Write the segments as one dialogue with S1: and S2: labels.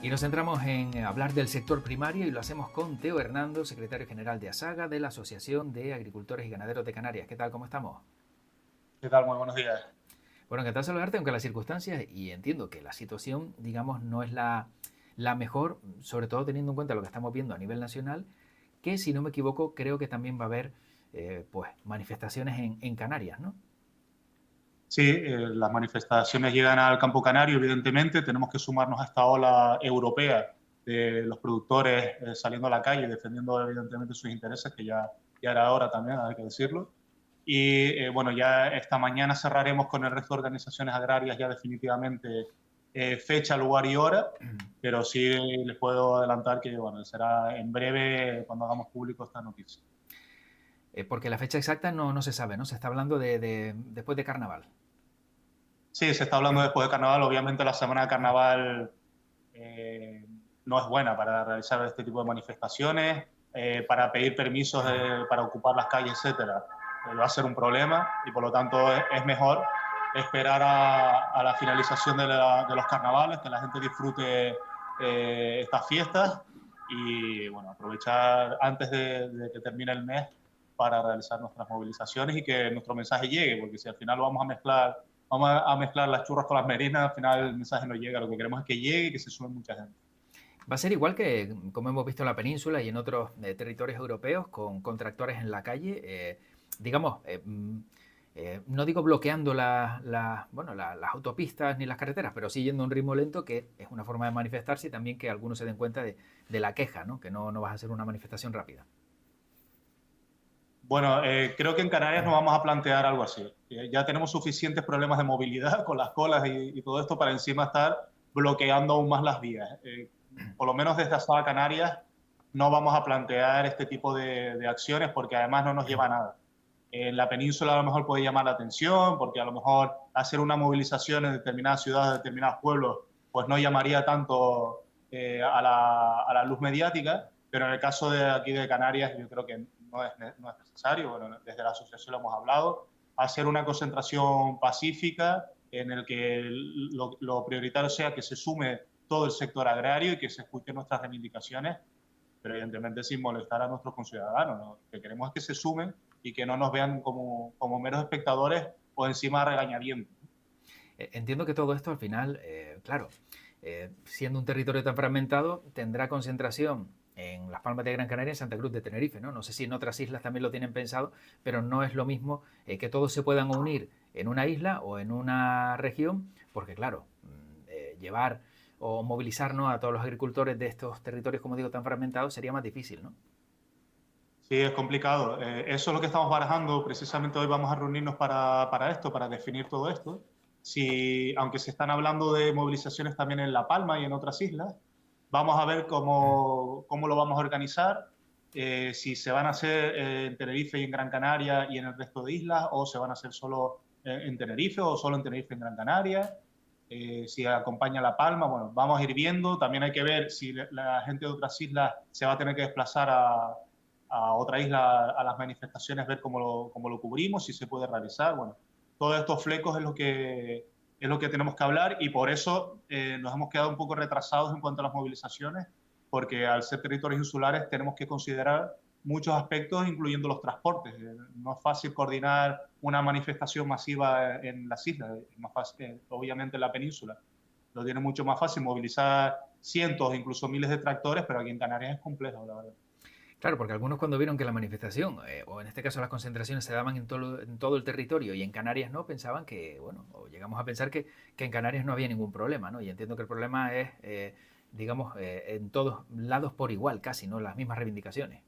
S1: Y nos centramos en hablar del sector primario y lo hacemos con Teo Hernando, secretario general de ASAGA, de la Asociación de Agricultores y Ganaderos de Canarias. ¿Qué tal? ¿Cómo estamos?
S2: ¿Qué tal? Muy buenos días.
S1: Bueno, encantado de saludarte, aunque las circunstancias, y entiendo que la situación, digamos, no es la mejor, sobre todo teniendo en cuenta lo que estamos viendo a nivel nacional, que si no me equivoco, creo que también va a haber pues manifestaciones en Canarias, ¿no?
S2: Sí, las manifestaciones llegan al campo canario, evidentemente. Tenemos que sumarnos a esta ola europea de los productores saliendo a la calle, defendiendo evidentemente sus intereses, que ya era hora también, hay que decirlo. Y bueno, ya esta mañana cerraremos con el resto de organizaciones agrarias ya definitivamente fecha, lugar y hora, pero sí les puedo adelantar que bueno, será en breve cuando hagamos público esta noticia.
S1: Porque la fecha exacta no se sabe, ¿no? Se está hablando de después de carnaval.
S2: Sí, se está hablando después de carnaval. Obviamente la semana de carnaval eh, no es buena para realizar este tipo de manifestaciones, para pedir permisos para ocupar las calles, etcétera. Va a ser un problema y por lo tanto es mejor esperar a la finalización de los carnavales, que la gente disfrute estas fiestas y bueno, aprovechar antes de que termine el mes para realizar nuestras movilizaciones y que nuestro mensaje llegue, porque si al final lo vamos a mezclar las churras con las merinas, al final el mensaje no llega. Lo que queremos es que llegue y que se sume mucha gente.
S1: Va a ser igual que como hemos visto en la península y en otros territorios europeos con tractores en la calle, digamos, no digo bloqueando bueno, las autopistas ni las carreteras, pero sí yendo a un ritmo lento, que es una forma de manifestarse y también que algunos se den cuenta de la queja, ¿no? Que no vas a hacer una manifestación rápida.
S2: Bueno, creo que en Canarias nos vamos a plantear algo así. Ya tenemos suficientes problemas de movilidad con las colas y todo esto para encima estar bloqueando aún más las vías. Por lo menos desde Asada Canarias no vamos a plantear este tipo de acciones porque además no nos lleva a nada. En la península a lo mejor puede llamar la atención porque a lo mejor hacer una movilización en determinadas ciudades, determinados pueblos, pues no llamaría tanto a la luz mediática, pero en el caso de aquí de Canarias yo creo que no es necesario. Bueno, desde la asociación lo hemos hablado, hacer una concentración pacífica en el que lo prioritario sea que se sume todo el sector agrario y que se escuchen nuestras reivindicaciones, pero evidentemente sin molestar a nuestros conciudadanos, ¿no? Lo que queremos es que se sumen y que no nos vean como meros espectadores o encima regañadientes.
S1: Entiendo que todo esto al final, claro, siendo un territorio tan fragmentado, tendrá concentración en Las Palmas de Gran Canaria y en Santa Cruz de Tenerife, ¿no? No sé si en otras islas también lo tienen pensado, pero no es lo mismo que todos se puedan unir en una isla o en una región, porque claro, llevar o movilizarnos a todos los agricultores de estos territorios, como digo, tan fragmentados, sería más difícil, ¿no?
S2: Sí, es complicado. Eso es lo que estamos barajando. Precisamente hoy vamos a reunirnos para esto, para definir todo esto. Si, aunque se están hablando de movilizaciones también en La Palma y en otras islas, vamos a ver cómo lo vamos a organizar, si se van a hacer en Tenerife y en Gran Canaria y en el resto de islas, o se van a hacer solo en Tenerife o solo en Tenerife y en Gran Canaria. Si acompaña La Palma, bueno, vamos a ir viendo. También hay que ver si la gente de otras islas se va a tener que desplazar a otra isla a las manifestaciones, ver cómo lo cubrimos, si se puede realizar. Bueno, todos estos flecos es lo que tenemos que hablar y por eso nos hemos quedado un poco retrasados en cuanto a las movilizaciones, porque al ser territorios insulares tenemos que considerar muchos aspectos, incluyendo los transportes. No es fácil coordinar una manifestación masiva en las islas, es más fácil, obviamente en la península. Lo tiene mucho más fácil movilizar cientos, incluso miles de tractores, pero aquí en Canarias es complejo, la verdad.
S1: Claro, porque algunos cuando vieron que la manifestación, o en este caso las concentraciones, se daban en todo el territorio y en Canarias no, pensaban que, bueno, o llegamos a pensar que en Canarias no había ningún problema, ¿no? Y entiendo que el problema es, digamos, en todos lados por igual, casi, ¿no? Las mismas reivindicaciones.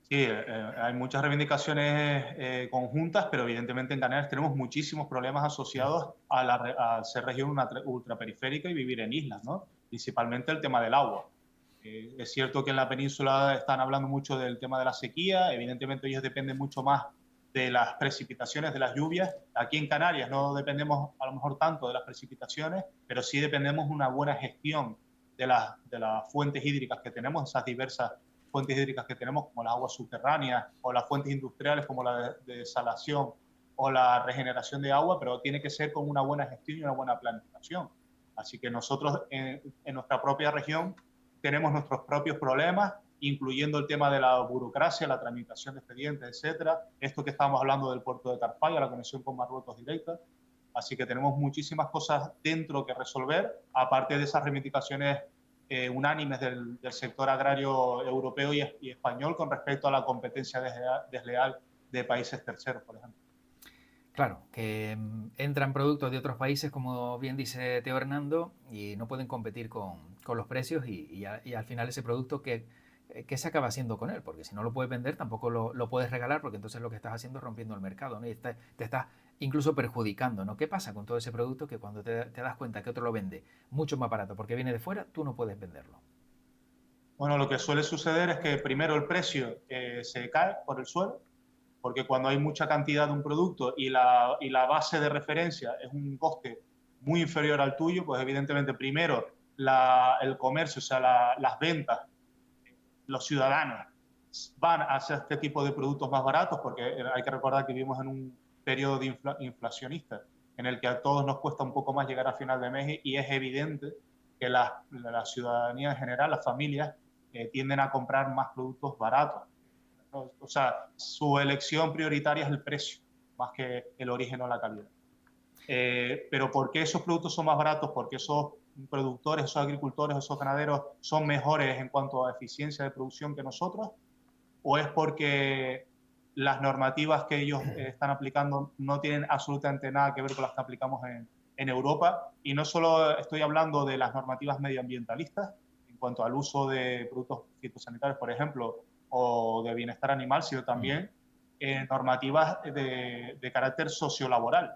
S2: Sí, hay muchas reivindicaciones conjuntas, pero evidentemente en Canarias tenemos muchísimos problemas asociados a ser región ultraperiférica y vivir en islas, ¿no? Principalmente el tema del agua. Es cierto que en la península están hablando mucho del tema de la sequía, evidentemente ellos dependen mucho más de las precipitaciones, de las lluvias. Aquí en Canarias no dependemos a lo mejor tanto de las precipitaciones, pero sí dependemos de una buena gestión de las fuentes hídricas que tenemos, esas diversas fuentes hídricas que tenemos, como las aguas subterráneas o las fuentes industriales como la de desalación o la regeneración de agua, pero tiene que ser con una buena gestión y una buena planificación. Así que nosotros en nuestra propia región tenemos nuestros propios problemas, incluyendo el tema de la burocracia, la tramitación de expedientes, etcétera. Esto que estamos hablando del puerto de Tarfaya, la conexión con Marruecos directa. Así que tenemos muchísimas cosas dentro que resolver, aparte de esas reivindicaciones unánimes del sector agrario europeo y español con respecto a la competencia desleal de países terceros, por ejemplo.
S1: Claro, que entran productos de otros países, como bien dice Teo Hernando, y no pueden competir con los precios y al final ese producto ¿qué se acaba haciendo con él? Porque si no lo puedes vender, tampoco lo puedes regalar, porque entonces lo que estás haciendo es rompiendo el mercado, ¿no? Y te estás incluso perjudicando, ¿no? ¿Qué pasa con todo ese producto que cuando te das cuenta que otro lo vende mucho más barato porque viene de fuera, tú no puedes venderlo?
S2: Bueno, lo que suele suceder es que primero el precio se cae por el suelo, porque cuando hay mucha cantidad de un producto y la base de referencia es un coste muy inferior al tuyo, pues evidentemente primero el comercio, o sea, las ventas, los ciudadanos van hacia este tipo de productos más baratos, porque hay que recordar que vivimos en un periodo inflacionista en el que a todos nos cuesta un poco más llegar a final de mes y es evidente que la ciudadanía en general, las familias, tienden a comprar más productos baratos. O sea, su elección prioritaria es el precio, más que el origen o la calidad. Pero ¿por qué esos productos son más baratos? Porque esos productores, esos agricultores, esos ganaderos son mejores en cuanto a eficiencia de producción que nosotros, o es porque las normativas que ellos están aplicando no tienen absolutamente nada que ver con las que aplicamos en Europa. Y no solo estoy hablando de las normativas medioambientalistas en cuanto al uso de productos fitosanitarios, por ejemplo, o de bienestar animal, sino también normativas de carácter sociolaboral,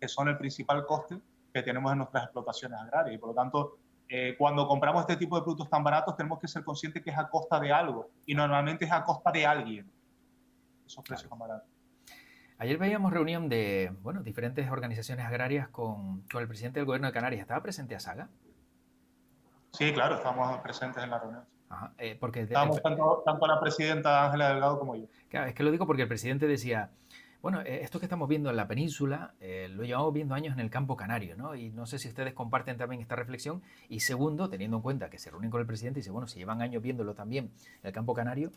S2: que son el principal coste que tenemos en nuestras explotaciones agrarias. Y por lo tanto, cuando compramos este tipo de productos tan baratos, tenemos que ser conscientes que es a costa de algo. Y normalmente es a costa de alguien esos precios tan baratos.
S1: Ayer veíamos reunión de diferentes organizaciones agrarias con el presidente del gobierno de Canarias. ¿Estaba presente Asaga?
S2: Sí, claro, estamos presentes en la reunión.
S1: Ajá, porque
S2: Estábamos tanto la presidenta Ángela Delgado como yo.
S1: claro, es que lo digo porque el presidente decía, bueno, esto que estamos viendo en la península lo llevamos viendo años en el campo canario, ¿no? Y no sé si ustedes comparten también esta reflexión. Y segundo, teniendo en cuenta que se reúnen con el presidente y dice, bueno, si llevan años viéndolo también en el campo canario,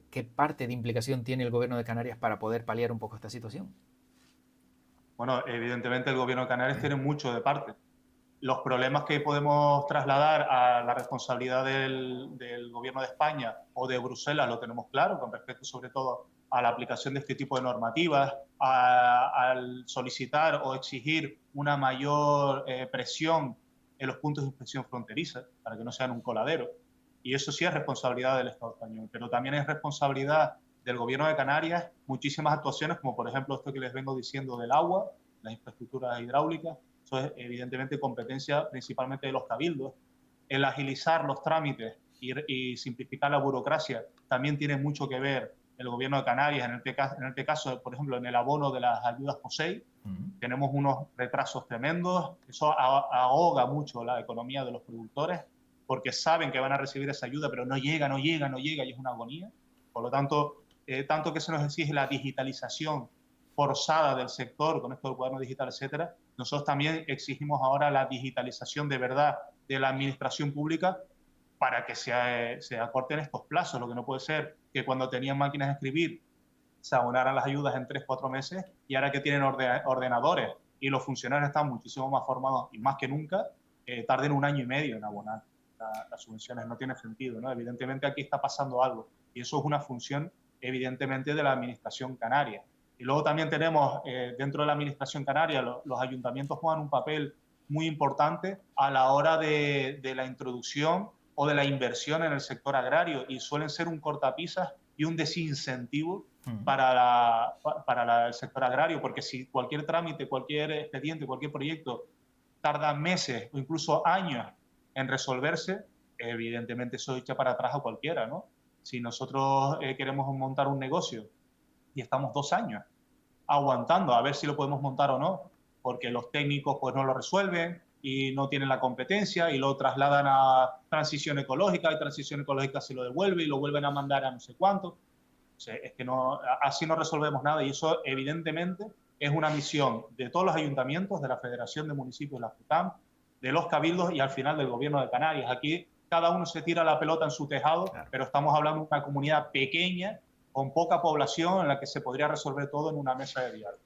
S1: ¿qué parte de implicación tiene el gobierno de Canarias para poder paliar un poco esta situación?
S2: Bueno, evidentemente el gobierno de Canarias tiene mucho de parte. Los problemas que podemos trasladar a la responsabilidad del gobierno de España o de Bruselas lo tenemos claro, con respecto sobre todo a la aplicación de este tipo de normativas, al solicitar o exigir una mayor presión en los puntos de inspección fronteriza para que no sean un coladero. Y eso sí es responsabilidad del Estado español, pero también es responsabilidad del gobierno de Canarias muchísimas actuaciones, como por ejemplo esto que les vengo diciendo del agua, las infraestructuras hidráulicas. Eso es evidentemente competencia principalmente de los cabildos. El agilizar los trámites y simplificar la burocracia también tiene mucho que ver el gobierno de Canarias. En este caso, por ejemplo, en el abono de las ayudas POSEI, tenemos unos retrasos tremendos. Eso ahoga mucho la economía de los productores porque saben que van a recibir esa ayuda, pero no llega, no llega, no llega y es una agonía. Por lo tanto, tanto que se nos exige la digitalización forzada del sector con esto del cuaderno digital, etcétera, nosotros también exigimos ahora la digitalización de verdad de la administración pública para que se acorten estos plazos. Lo que no puede ser que cuando tenían máquinas de escribir se abonaran las ayudas en 3-4 meses y ahora que tienen ordenadores y los funcionarios están muchísimo más formados y más que nunca, tarden 1 año y medio en abonar las subvenciones. No tiene sentido, ¿no? Evidentemente aquí está pasando algo y eso es una función evidentemente de la administración canaria. Y luego también tenemos dentro de la administración canaria los ayuntamientos juegan un papel muy importante a la hora de la introducción o de la inversión en el sector agrario y suelen ser un cortapisas y un desincentivo para el sector agrario, porque si cualquier trámite, cualquier expediente, cualquier proyecto tarda meses o incluso años en resolverse, evidentemente eso echa para atrás a cualquiera, ¿no? Si nosotros queremos montar un negocio y estamos 2 años aguantando a ver si lo podemos montar o no, porque los técnicos pues no lo resuelven y no tienen la competencia y lo trasladan a transición ecológica y transición ecológica se lo devuelve y lo vuelven a mandar a no sé cuánto. O sea, es que no, así no resolvemos nada y eso evidentemente es una misión de todos los ayuntamientos, de la Federación de Municipios, la FECAM, de los cabildos y al final del gobierno de Canarias. Aquí cada uno se tira la pelota en su tejado,
S1: Claro.
S2: pero estamos hablando de una comunidad pequeña, con poca población, en la que se podría resolver todo en una mesa de diálogo.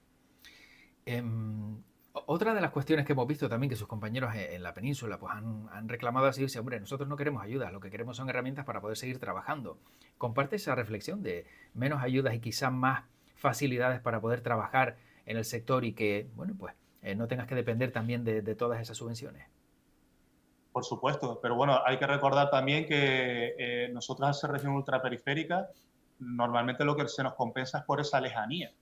S1: Otra de las cuestiones que hemos visto también que sus compañeros en la península pues han reclamado así, dice, hombre, nosotros no queremos ayuda, lo que queremos son herramientas para poder seguir trabajando. ¿Comparte esa reflexión de menos ayudas y quizás más facilidades para poder trabajar en el sector y que, bueno, pues no tengas que depender también de todas esas subvenciones?
S2: Por supuesto, pero bueno, hay que recordar también que nosotros al ser región ultraperiférica, normalmente lo que se nos compensa es por esa lejanía.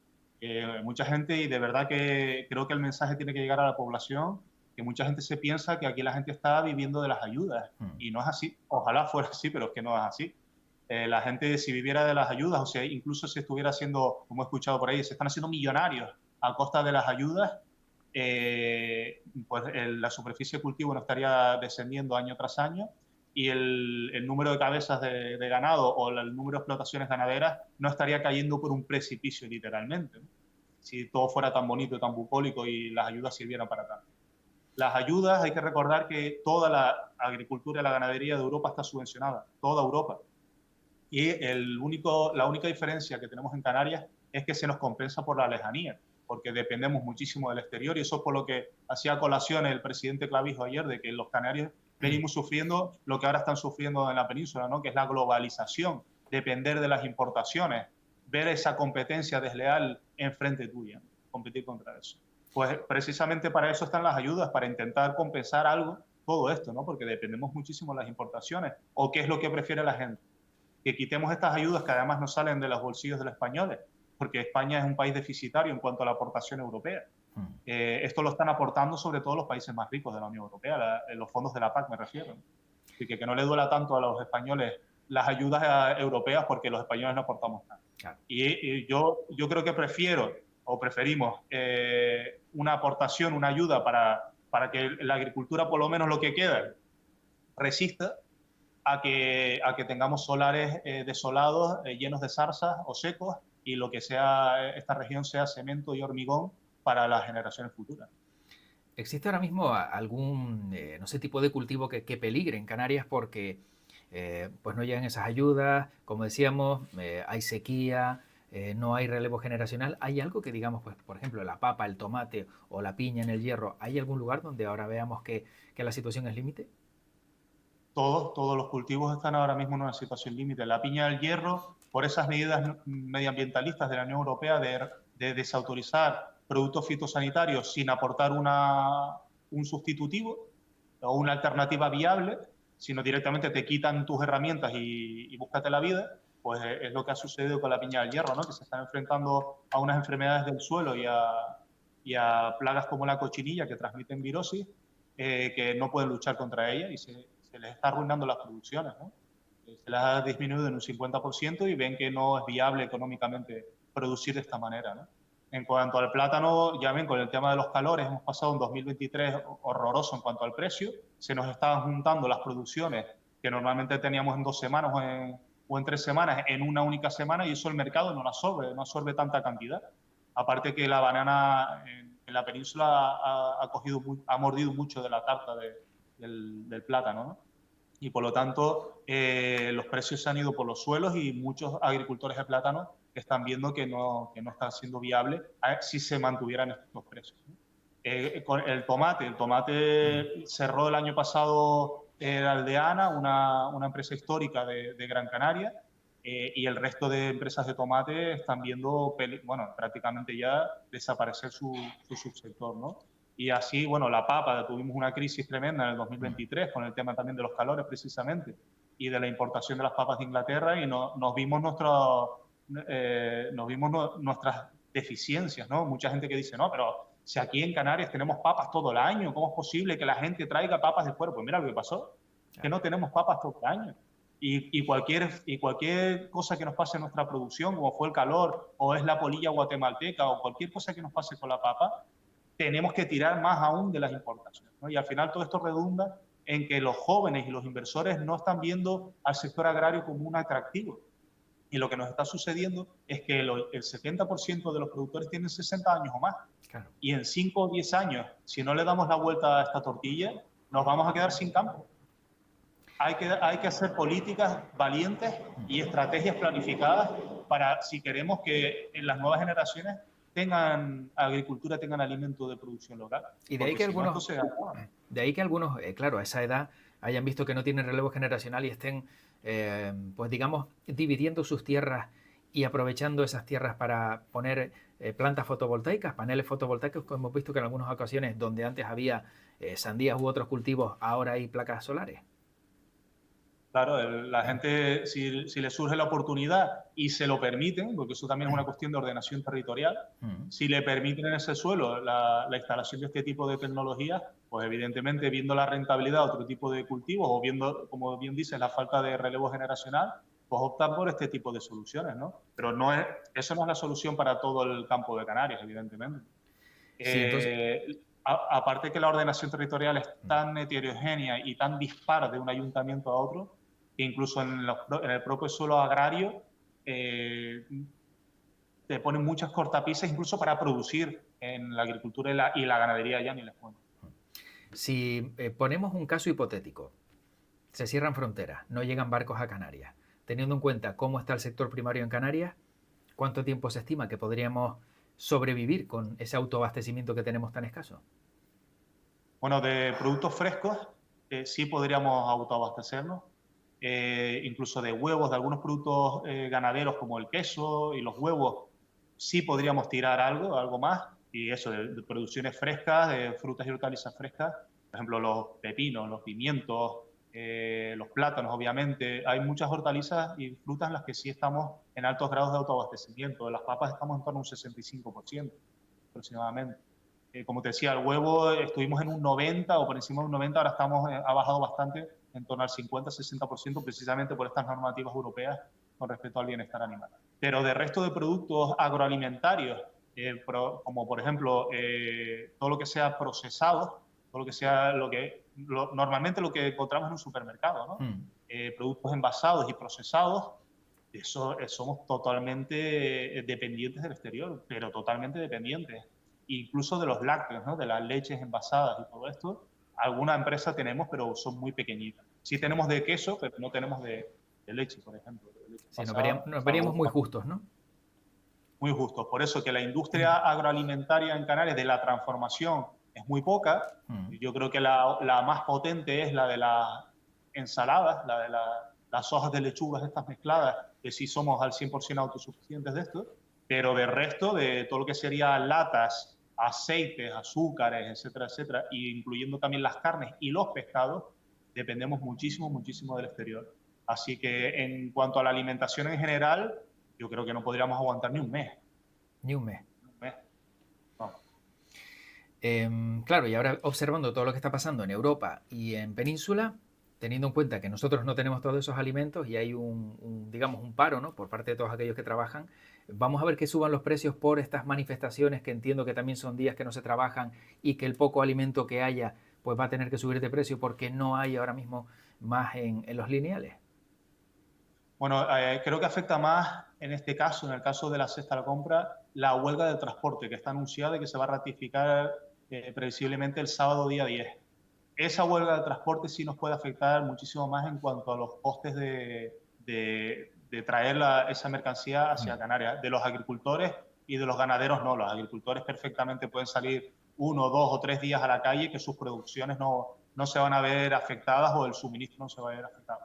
S2: Mucha gente, y de verdad que creo que el mensaje tiene que llegar a la población, que mucha gente se piensa que aquí la gente está viviendo de las ayudas, y no es así. Ojalá fuera así, pero es que no es así. La gente, si viviera de las ayudas, o sea, incluso si estuviera haciendo, como he escuchado por ahí, se están haciendo millonarios a costa de las ayudas, pues la superficie de cultivo no estaría descendiendo año tras año y el número de cabezas de ganado o el número de explotaciones ganaderas no estaría cayendo por un precipicio literalmente, ¿no? Si todo fuera tan bonito y tan bucólico y las ayudas sirvieran para tanto. Las ayudas, hay que recordar que toda la agricultura y la ganadería de Europa está subvencionada, toda Europa. Y la única diferencia que tenemos en Canarias es que se nos compensa por la lejanía, porque dependemos muchísimo del exterior y eso es por lo que hacía colación el presidente Clavijo ayer, de que los canarios venimos sufriendo lo que ahora están sufriendo en la península, ¿no? Que es la globalización, depender de las importaciones, ver esa competencia desleal enfrente tuya, competir contra eso. Pues precisamente para eso están las ayudas, para intentar compensar algo, todo esto, ¿no? Porque dependemos muchísimo de las importaciones. ¿O qué es lo que prefiere la gente? Que quitemos estas ayudas que además no salen de los bolsillos de los españoles, porque España es un país deficitario en cuanto a la aportación europea. Esto lo están aportando sobre todo los países más ricos de la Unión Europea, los fondos de la PAC me refiero. Así que no le duela tanto a los españoles las ayudas europeas porque los españoles no aportamos nada. Claro. Y yo creo que preferimos una aportación, una ayuda para que la agricultura, por lo menos lo que queda, resista, a que tengamos solares desolados, llenos de zarzas o secos, y lo que sea esta región sea cemento y hormigón para las generaciones futuras.
S1: ¿Existe ahora mismo algún, no sé, tipo de cultivo que peligre en Canarias porque pues no llegan esas ayudas? Como decíamos, hay sequía, no hay relevo generacional. ¿Hay algo que digamos, pues por ejemplo, la papa, el tomate o la piña en el Hierro, ¿hay algún lugar donde ahora veamos que la situación es límite?
S2: Todos los cultivos están ahora mismo en una situación límite. La piña del Hierro, por esas medidas medioambientalistas de la Unión Europea de desautorizar productos fitosanitarios sin aportar un sustitutivo o una alternativa viable, sino directamente te quitan tus herramientas y búscate la vida, pues es lo que ha sucedido con la piña del Hierro, ¿no? Que se están enfrentando a unas enfermedades del suelo y a plagas como la cochinilla que transmiten virosis, que no pueden luchar contra ella y se les está arruinando las producciones, ¿no? Se las ha disminuido en un 50% y ven que no es viable económicamente producir de esta manera, ¿no? En cuanto al plátano, ya ven, con el tema de los calores, hemos pasado un 2023 horroroso en cuanto al precio. Se nos estaban juntando las producciones que normalmente teníamos en 2 semanas o en 3 semanas en una única semana, y eso el mercado no absorbe tanta cantidad. Aparte que la banana en la península ha mordido mucho de la tarta del plátano, ¿no? Y por lo tanto los precios se han ido por los suelos y muchos agricultores de plátano están viendo que no está siendo viable si se mantuvieran estos precios, ¿no? Con el tomate cerró el año pasado Aldeana, una empresa histórica de Gran Canaria, y el resto de empresas de tomate están viendo, bueno, prácticamente ya desaparecer su subsector, ¿no? Y así, bueno, la papa, tuvimos una crisis tremenda en el 2023 con el tema también de los calores precisamente y de la importación de las papas de Inglaterra, y nos vimos nuestras deficiencias, ¿no? Mucha gente que dice, no, pero si aquí en Canarias tenemos papas todo el año, ¿cómo es posible que la gente traiga papas de fuera? Pues mira lo que pasó, que no tenemos papas todo el año. Y cualquier cosa que nos pase en nuestra producción, como fue el calor, o es la polilla guatemalteca, o cualquier cosa que nos pase con la papa, tenemos que tirar más aún de las importaciones, ¿no? Y al final todo esto redunda en que los jóvenes y los inversores no están viendo al sector agrario como un atractivo. Y lo que nos está sucediendo es que el 70% de los productores tienen 60 años o más. Claro. Y en 5 o 10 años, si no le damos la vuelta a esta tortilla, nos vamos a quedar sin campo. Hay que hacer políticas valientes y estrategias planificadas para, si queremos que en las nuevas generaciones tengan agricultura, tengan alimento de producción local.
S1: Y
S2: Porque si no, esto se acaba.
S1: de ahí que algunos, claro, a esa edad hayan visto que no tienen relevo generacional y estén, pues digamos, dividiendo sus tierras y aprovechando esas tierras para poner plantas fotovoltaicas, paneles fotovoltaicos, como hemos visto que en algunas ocasiones donde antes había sandías u otros cultivos, ahora hay placas solares.
S2: Claro, la gente, si le surge la oportunidad y se lo permiten, porque eso también es una cuestión de ordenación territorial, si le permiten en ese suelo la instalación de este tipo de tecnologías, pues evidentemente viendo la rentabilidad de otro tipo de cultivos o viendo, como bien dices, la falta de relevo generacional, pues optan por este tipo de soluciones, ¿no? Pero eso no es la solución para todo el campo de Canarias, evidentemente.
S1: Sí, entonces,
S2: Aparte que la ordenación territorial es tan heterogénea y tan dispar de un ayuntamiento a otro, que incluso en el propio suelo agrario te ponen muchas cortapisas incluso para producir en la agricultura y la ganadería ya ni les cuento.
S1: si ponemos un caso hipotético, se cierran fronteras, no llegan barcos a Canarias, teniendo en cuenta cómo está el sector primario en Canarias, ¿cuánto tiempo se estima que podríamos sobrevivir con ese autoabastecimiento que tenemos tan escaso?
S2: Bueno, de productos frescos sí podríamos autoabastecernos, incluso de huevos, de algunos productos ganaderos como el queso y los huevos, sí podríamos tirar algo más, y eso, de producciones frescas, de frutas y hortalizas frescas, por ejemplo, los pepinos, los pimientos, los plátanos, obviamente. Hay muchas hortalizas y frutas en las que sí estamos en altos grados de autoabastecimiento. De las papas estamos en torno a un 65% aproximadamente. Como te decía, el huevo estuvimos en un 90 o por encima de un 90, ahora ha bajado bastante, en torno al 50-60%, precisamente por estas normativas europeas con respecto al bienestar animal. Pero de resto de productos agroalimentarios, como por ejemplo todo lo que sea procesado, todo lo que sea normalmente lo que encontramos en un supermercado, ¿no? Productos envasados y procesados, somos totalmente dependientes del exterior, pero totalmente dependientes. Incluso de los lácteos, ¿no? De las leches envasadas y todo esto. Alguna empresa tenemos, pero son muy pequeñitas. Sí tenemos de queso, pero no tenemos de leche, por ejemplo. De leche
S1: Sí,
S2: pasada,
S1: nos veríamos muy justos, ¿no?
S2: muy justos. Por eso que la industria agroalimentaria en Canarias de la transformación es muy poca. Yo creo que la más potente es la de las ensaladas, la de las hojas de lechugas estas mezcladas, que sí somos al 100% autosuficientes de esto, pero de resto, de todo lo que sería latas, aceites, azúcares, etcétera, etcétera, e incluyendo también las carnes y los pescados, dependemos muchísimo, muchísimo del exterior. Así que en cuanto a la alimentación en general, yo creo que no podríamos aguantar ni un mes.
S1: Ni un mes.
S2: Un mes. No.
S1: Claro, y ahora observando todo lo que está pasando en Europa y en Península, teniendo en cuenta que nosotros no tenemos todos esos alimentos y hay digamos, un paro, ¿no? Por parte de todos aquellos que trabajan, vamos a ver que suban los precios por estas manifestaciones que entiendo que también son días que no se trabajan y que el poco alimento que haya pues va a tener que subir de precio porque no hay ahora mismo más en los lineales.
S2: Bueno, creo que afecta más en este caso, en el caso de la cesta a la compra, la huelga de transporte que está anunciada y que se va a ratificar previsiblemente el sábado día 10. Esa huelga de transporte sí nos puede afectar muchísimo más en cuanto a los costes de traer esa mercancía hacia Canarias. De los agricultores y de los ganaderos no. Los agricultores perfectamente pueden salir 1, 2 o 3 días a la calle que sus producciones no se van a ver afectadas o el suministro no se va a ver afectado.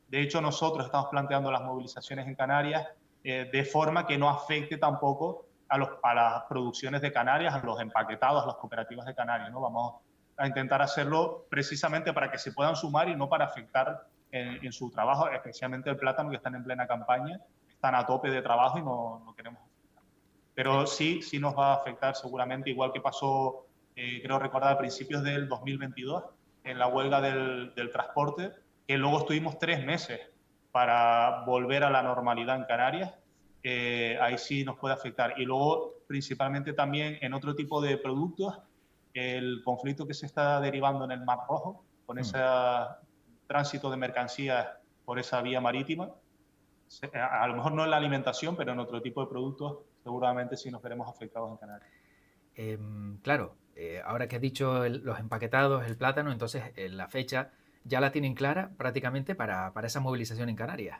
S2: De hecho, nosotros estamos planteando las movilizaciones en Canarias de forma que no afecte tampoco a las producciones de Canarias, a los empaquetados, a las cooperativas de Canarias, ¿no? Vamos a intentar hacerlo precisamente para que se puedan sumar y no para afectar en su trabajo, especialmente el plátano, que están en plena campaña, están a tope de trabajo y no queremos afectar. Pero sí nos va a afectar seguramente, igual que pasó, creo recordar, a principios del 2022, en la huelga del transporte, que luego estuvimos 3 meses para volver a la normalidad en Canarias. Ahí sí nos puede afectar. Y luego, principalmente también en otro tipo de productos, el conflicto que se está derivando en el Mar Rojo, con ese tránsito de mercancías por esa vía marítima. A lo mejor no en la alimentación, pero en otro tipo de productos seguramente sí nos veremos afectados en Canarias.
S1: Claro, ahora que has dicho los empaquetados, el plátano, entonces la fecha ya la tienen clara prácticamente para esa movilización en Canarias.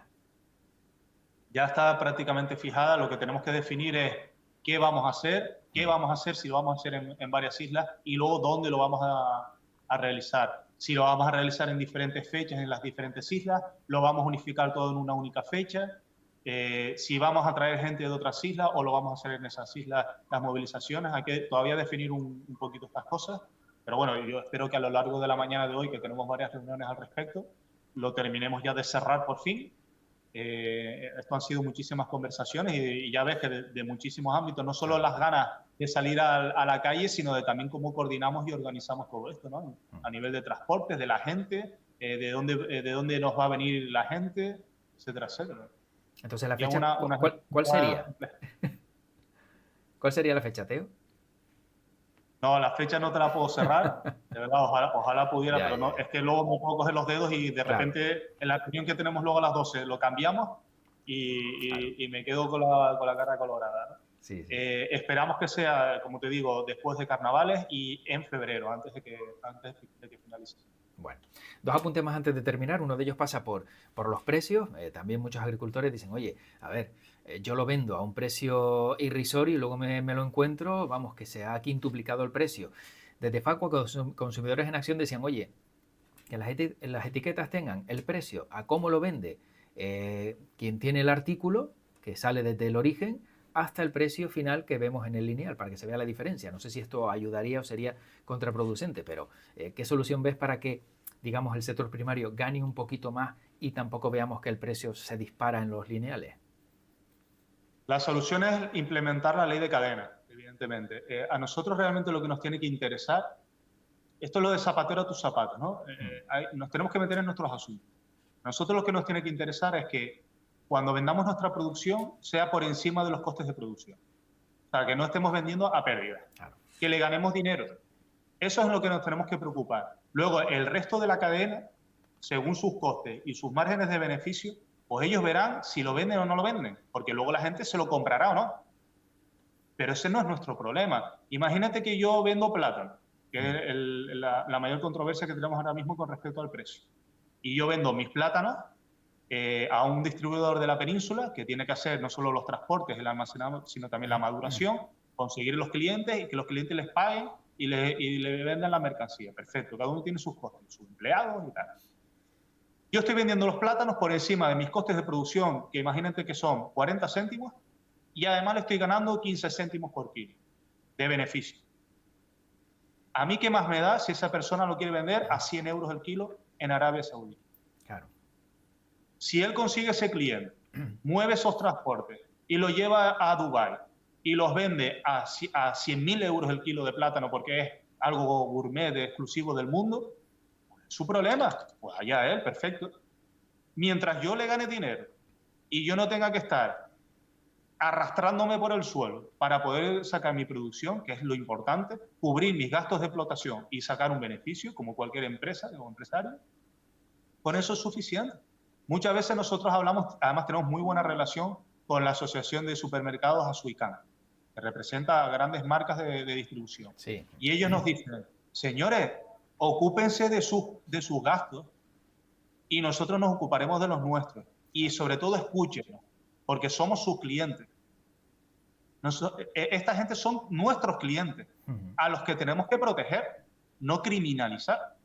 S2: Ya está prácticamente fijada. Lo que tenemos que definir es qué vamos a hacer, si lo vamos a hacer en varias islas y luego dónde lo vamos a realizar. Si lo vamos a realizar en diferentes fechas en las diferentes islas, lo vamos a unificar todo en una única fecha. Si vamos a traer gente de otras islas o lo vamos a hacer en esas islas, las movilizaciones. Hay que todavía definir un poquito estas cosas. Pero bueno, yo espero que a lo largo de la mañana de hoy, que tenemos varias reuniones al respecto, lo terminemos ya de cerrar por fin. Esto han sido muchísimas conversaciones y ya ves que de muchísimos ámbitos, no solo las ganas de salir a la calle, sino de también cómo coordinamos y organizamos todo esto, ¿no? A nivel de transportes, de la gente, de dónde nos va a venir la gente, etcétera, etcétera.
S1: Entonces, la fecha, ¿cuál sería? ¿Cuál sería la fecha, Teo?
S2: No, la fecha no te la puedo cerrar, de verdad, ojalá pudiera, pero no, es que luego me puedo coger los dedos y de repente en la reunión que tenemos luego a las 12 lo cambiamos y me quedo con la cara colorada, ¿no?
S1: Sí.
S2: Esperamos que sea, como te digo, después de carnavales y en febrero, antes de que finalice.
S1: Bueno, dos apuntes más antes de terminar. Uno de ellos pasa por los precios. También muchos agricultores dicen, oye, a ver, yo lo vendo a un precio irrisorio y luego me lo encuentro, vamos, que se ha quintuplicado el precio. Desde Facua, Consumidores en Acción decían, oye, que las etiquetas tengan el precio a cómo lo vende quien tiene el artículo, que sale desde el origen, hasta el precio final que vemos en el lineal, para que se vea la diferencia. No sé si esto ayudaría o sería contraproducente, pero ¿qué solución ves para que, digamos, el sector primario gane un poquito más y tampoco veamos que el precio se dispara en los lineales?
S2: La solución es implementar la ley de cadena, evidentemente. A nosotros realmente lo que nos tiene que interesar, esto es lo de zapatero a tus zapatos, ¿no? Nos tenemos que meter en nuestros asuntos. A nosotros lo que nos tiene que interesar es que cuando vendamos nuestra producción sea por encima de los costes de producción. O sea, que no estemos vendiendo a pérdida. Claro. Que le ganemos dinero. Eso es lo que nos tenemos que preocupar. Luego, el resto de la cadena, según sus costes y sus márgenes de beneficio, pues ellos verán si lo venden o no lo venden, porque luego la gente se lo comprará o no. Pero ese no es nuestro problema. Imagínate que yo vendo plátano, que es la mayor controversia que tenemos ahora mismo con respecto al precio. Y yo vendo mis plátanos a un distribuidor de la península que tiene que hacer no solo los transportes, el almacenamiento, sino también la maduración, conseguir los clientes y que los clientes les paguen y le vendan la mercancía. Perfecto, cada uno tiene sus costes, sus empleados y tal. Yo estoy vendiendo los plátanos por encima de mis costes de producción, que imagínate que son 40 céntimos, y además le estoy ganando 15 céntimos por kilo de beneficio. ¿A mí qué más me da si esa persona lo quiere vender a 100 euros el kilo en Arabia Saudí?
S1: Claro.
S2: Si él consigue ese cliente, mueve esos transportes y lo lleva a Dubái y los vende a 100.000 euros el kilo de plátano porque es algo gourmet, exclusivo del mundo, su problema, pues allá él, perfecto. Mientras yo le gane dinero y yo no tenga que estar arrastrándome por el suelo para poder sacar mi producción, que es lo importante, cubrir mis gastos de explotación y sacar un beneficio, como cualquier empresa o empresario, con eso es suficiente. Muchas veces nosotros hablamos, además tenemos muy buena relación con la Asociación de Supermercados Asuicán, que representa a grandes marcas de distribución.
S1: Sí.
S2: Y ellos nos dicen, señores, ocúpense de sus gastos y nosotros nos ocuparemos de los nuestros. Y sobre todo escúchenos, porque somos sus clientes. Esta gente son nuestros clientes, a los que tenemos que proteger, no criminalizar,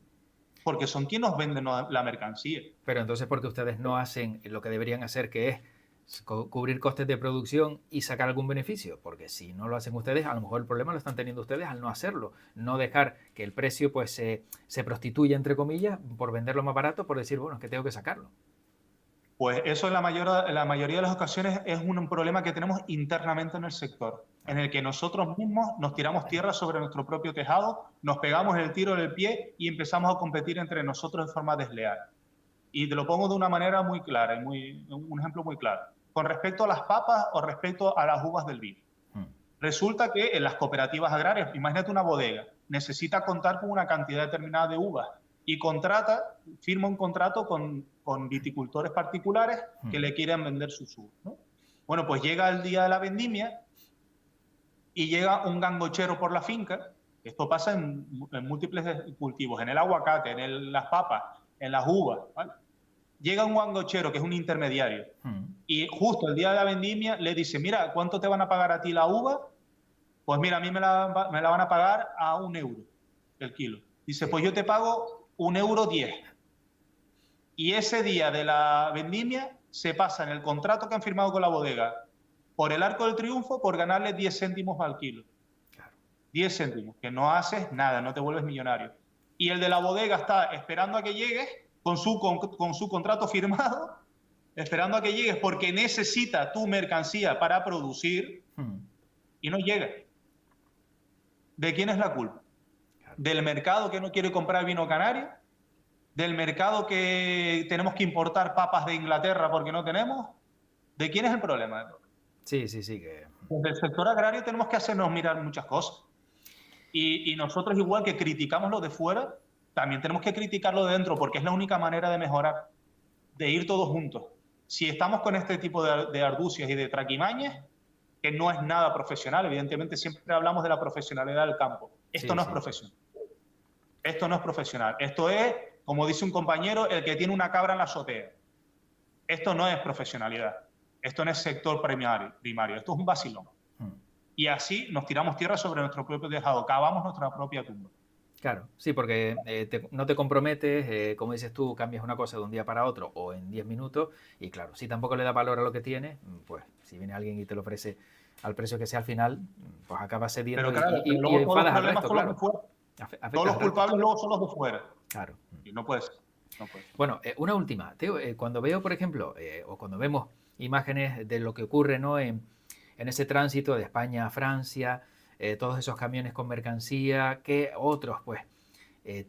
S2: porque son quienes nos venden la mercancía.
S1: Pero entonces, ¿por qué ustedes no hacen lo que deberían hacer, que es cubrir costes de producción y sacar algún beneficio? Porque si no lo hacen ustedes, a lo mejor el problema lo están teniendo ustedes al no hacerlo. No dejar que el precio pues se prostituya, entre comillas, por venderlo más barato, por decir, bueno, es que tengo que sacarlo.
S2: Pues eso en la mayoría de las ocasiones es un problema que tenemos internamente en el sector, en el que nosotros mismos nos tiramos tierra sobre nuestro propio tejado, nos pegamos el tiro en el pie y empezamos a competir entre nosotros de forma desleal. Y te lo pongo de una manera muy clara, un ejemplo muy claro. Con respecto a las papas o respecto a las uvas del vino. Resulta que en las cooperativas agrarias, imagínate una bodega, necesita contar con una cantidad determinada de uvas y firma un contrato con viticultores particulares que le quieren vender sus uvas, ¿no? Bueno, pues llega el día de la vendimia y llega un gangochero por la finca Esto pasa en múltiples cultivos, en el aguacate, las papas, en las uvas, ¿vale? Llega un guangochero, que es un intermediario, y justo el día de la vendimia le dice, mira, ¿cuánto te van a pagar a ti la uva? Pues mira, a mí me la van a pagar a 1 euro el kilo. Dice, pues yo te pago 1,10 €. Y ese día de la vendimia se pasa en el contrato que han firmado con la bodega por el arco del triunfo por ganarle 10 céntimos al kilo. 10 céntimos, que no haces nada, no te vuelves millonario. Y el de la bodega está esperando a que llegues con su contrato firmado, esperando a que llegues porque necesita tu mercancía para producir y no llega. ¿De quién es la culpa? ¿Del mercado que no quiere comprar vino canario? ¿Del mercado que tenemos que importar papas de Inglaterra porque no tenemos? ¿De quién es el problema?
S1: Sí, sí, sí. Que...
S2: Desde el sector agrario tenemos que hacernos mirar muchas cosas. Y nosotros, igual que criticamos lo de fuera, también tenemos que criticarlo de dentro, porque es la única manera de mejorar, de ir todos juntos. Si estamos con este tipo de argucias y de traquimañas, que no es nada profesional, evidentemente siempre hablamos de la profesionalidad del campo. Esto no es profesional. Esto no es profesional. Esto es, como dice un compañero, el que tiene una cabra en la azotea. Esto no es profesionalidad. Esto no es sector primario. Esto es un vacilón. Y así nos tiramos tierra sobre nuestro propio tejado, cavamos nuestra propia tumba.
S1: Claro, sí, porque no te comprometes, como dices tú, cambias una cosa de un día para otro o en 10 minutos y claro, si tampoco le da valor a lo que tienes, pues si viene alguien y te lo ofrece al precio que sea al final, pues acabas cediendo.
S2: Pero claro,
S1: y enfadas al resto, claro.
S2: Todos los culpables luego son los de fuera.
S1: Claro.
S2: Y no puede ser. No puede ser.
S1: Bueno, una última. Teo, cuando veo, por ejemplo, o cuando vemos imágenes de lo que ocurre, ¿no? en ese tránsito de España a Francia, todos esos camiones con mercancía que otros pues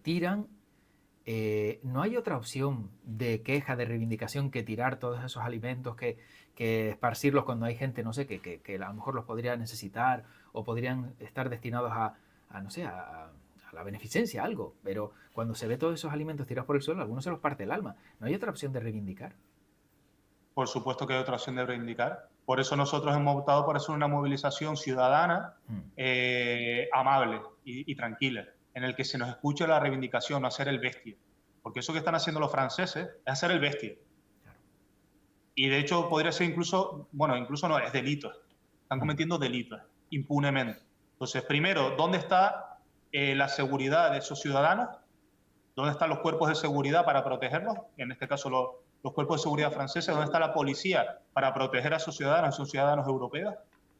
S1: tiran, no hay otra opción de queja, de reivindicación que tirar todos esos alimentos, que esparcirlos cuando hay gente, no sé, que a lo mejor los podría necesitar o podrían estar destinados a no sé, a la beneficencia, algo, pero cuando se ve todos esos alimentos tirados por el suelo, a algunos se los parte el alma. ¿No hay otra opción de reivindicar?
S2: Por supuesto que hay otra opción de reivindicar. Por eso nosotros hemos optado por hacer una movilización ciudadana amable y tranquila, en el que se nos escuche la reivindicación, no hacer el bestia. Porque eso que están haciendo los franceses es hacer el bestia. Claro. Y de hecho podría ser incluso, bueno, incluso no, es delito. Están cometiendo delitos impunemente. Entonces, primero, ¿dónde está la seguridad de esos ciudadanos? ¿Dónde están los cuerpos de seguridad para protegerlos? En este caso, los cuerpos de seguridad franceses. ¿Dónde está la policía para proteger a sus ciudadanos europeos,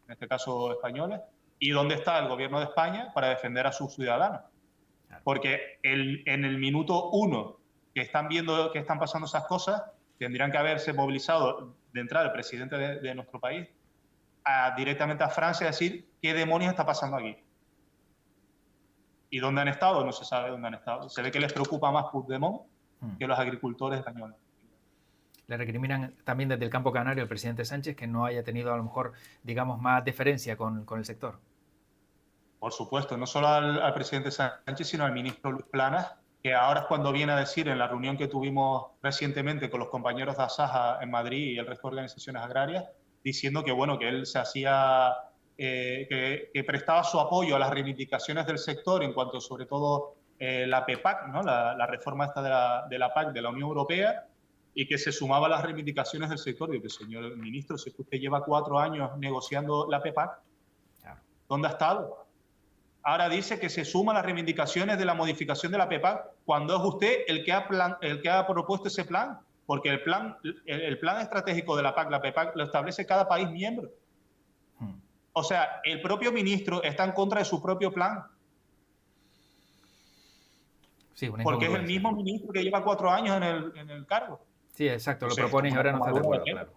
S2: en este caso españoles? ¿Y dónde está el gobierno de España para defender a sus ciudadanos? Porque en el minuto 1 que están viendo que están pasando esas cosas, tendrían que haberse movilizado de entrada el presidente de nuestro país directamente a Francia a decir qué demonios está pasando aquí. ¿Y dónde han estado? No se sabe dónde han estado. Se ve que les preocupa más Puigdemont que los agricultores españoles.
S1: Le recriminan también desde el campo canario al presidente Sánchez que no haya tenido a lo mejor, digamos, más deferencia con el sector.
S2: Por supuesto, no solo al presidente Sánchez, sino al ministro Luis Planas, que ahora es cuando viene a decir en la reunión que tuvimos recientemente con los compañeros de Asaja en Madrid y el resto de organizaciones agrarias, diciendo que, bueno, que él se hacía... que prestaba su apoyo a las reivindicaciones del sector en cuanto sobre todo la PEPAC, ¿no? la reforma esta de la PAC de la Unión Europea, y que se sumaba a las reivindicaciones del sector. Y que, señor ministro, si usted lleva 4 años negociando la PEPAC, ¿dónde ha estado? Ahora dice que se suma a las reivindicaciones de la modificación de la PEPAC cuando es usted el que ha propuesto ese plan, porque el plan estratégico de la PAC, la PEPAC, lo establece cada país miembro. O sea, el propio ministro está en contra de su propio plan.
S1: Sí,
S2: porque es el mismo ministro que lleva 4 años en el cargo.
S1: Sí, exacto, lo propones y ahora no estás de acuerdo, claro.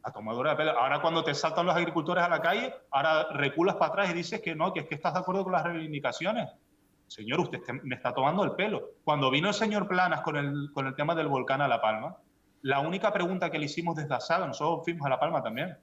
S2: A tomadura de pelo. Ahora cuando te saltan los agricultores a la calle, ahora reculas para atrás y dices que no, que es que estás de acuerdo con las reivindicaciones. Señor, usted me está tomando el pelo. Cuando vino el señor Planas con el tema del volcán a La Palma, la única pregunta que le hicimos desde Asaga, nosotros fuimos a La Palma también,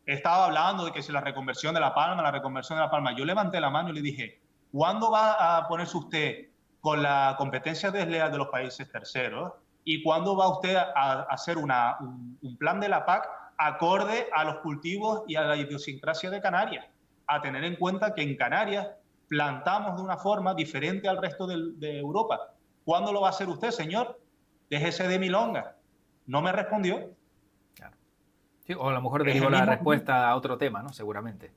S2: estaba hablando de que si la reconversión de La Palma, yo levanté la mano y le dije, ¿cuándo va a ponerse usted con la competencia desleal de los países terceros? ¿Y cuándo va usted a hacer un plan de la PAC acorde a los cultivos y a la idiosincrasia de Canarias? a tener en cuenta que en Canarias plantamos de una forma diferente al resto de Europa. ¿Cuándo lo va a hacer usted, señor? Déjese de milonga. No me respondió.
S1: Claro. Sí, o a lo mejor
S2: Es
S1: derivó
S2: el
S1: la
S2: mismo,
S1: respuesta a otro tema, ¿no? Seguramente.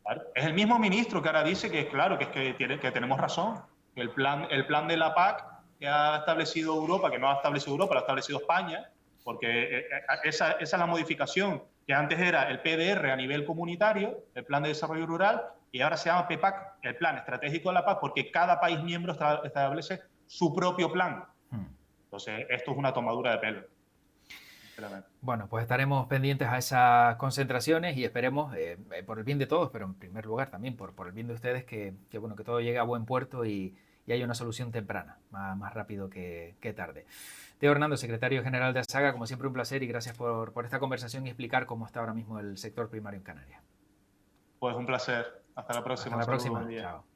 S2: claro, es el mismo ministro que ahora dice que, claro, que tenemos razón. El plan de la PAC que ha establecido Europa, que no ha establecido Europa, lo ha establecido España, porque esa es la modificación, que antes era el PDR a nivel comunitario, el Plan de Desarrollo Rural, y ahora se llama PEPAC, el Plan Estratégico de la PAC, porque cada país miembro establece su propio plan. Entonces, esto es una tomadura de pelo.
S1: Bueno, pues estaremos pendientes a esas concentraciones y esperemos, por el bien de todos, pero en primer lugar también por el bien de ustedes, que bueno, que todo llegue a buen puerto y haya una solución temprana, más rápido que tarde. Teo Hernando, secretario general de ASAGA, como siempre un placer y gracias por esta conversación y explicar cómo está ahora mismo el sector primario en Canarias.
S2: Pues un placer. Hasta la próxima.
S1: Hasta la próxima. Chao.